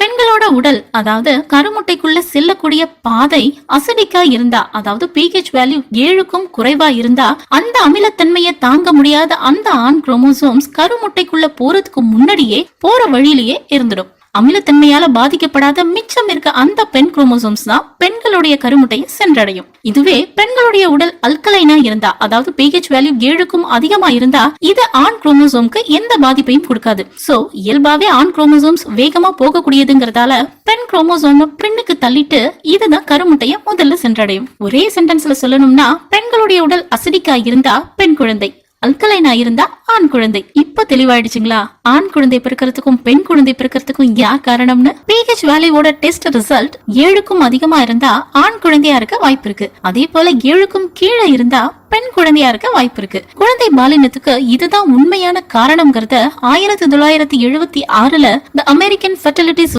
பெண்களோட உடல் அதாவது கருமுட்டைக்குள்ள செல்லக்கூடிய பாதை அசிடிக்கா இருந்தா, அதாவது pH வேல்யூ 7க்கும் குறைவா இருந்தா, அந்த அமிலத்தன்மையை தாங்க முடியாத அந்த ஆண் குரோமோசோம்ஸ் கருமுட்டைக்குள்ள போறதுக்கு முன்னாடியே போற வழியிலேயே இருந்துடும். அமிலத்தன்மையால பாதிக்கப்படாத மிச்சம் இருக்க அந்த பெண் குரோமோசோம்ஸ் தான் பெண்களுடைய கருமுட்டையை சென்றடையும். இதுவே பெண்களுடைய உடல் அல்கலைனா இருந்தா, அதாவது pH வேல்யூ 7க்கும் அதிகமா இருந்தா, இது ஆண் குரோமோசோம்க்கு எந்த பாதிப்பையும் கொடுக்காது. சோ இயல்பாவே ஆண் குரோமோசோம்ஸ் வேகமா போகக்கூடியதுங்கிறதால பெண் குரோமோசோம் பெண்ணுக்கு தள்ளிட்டு இதுதான் கருமுட்டைய முதல்ல சென்றடையும். ஒரே சென்டென்ஸ்ல சொல்லணும்னா, பெண்களுடைய உடல் அசிடிக்கா இருந்தா பெண் குழந்தை, அல்கலைனா இருந்தா ஆண் குழந்தை. இப்ப தெளிவாயிடுச்சுங்களா? ஆண் குழந்தை பிறக்கிறதுக்கும் பெண் குழந்தை பிறக்கிறதுக்கும் யார் காரணம்னு? pH வேல்யூவோட டெஸ்ட் ரிசல்ட் 7க்கும் அதிகமா இருந்தா ஆண் குழந்தையா இருக்க வாய்ப்பு இருக்கு. அதே போல 7க்கும் கீழே இருந்தா பெண் குழந்தையா இருக்க வாய்ப்பு இருக்கு. குழந்தை பாலினத்துக்கு இதுதான் உண்மையான காரணம்ங்கிறத 1976ல தி அமெரிக்கன் ஃபெர்டிலிட்டி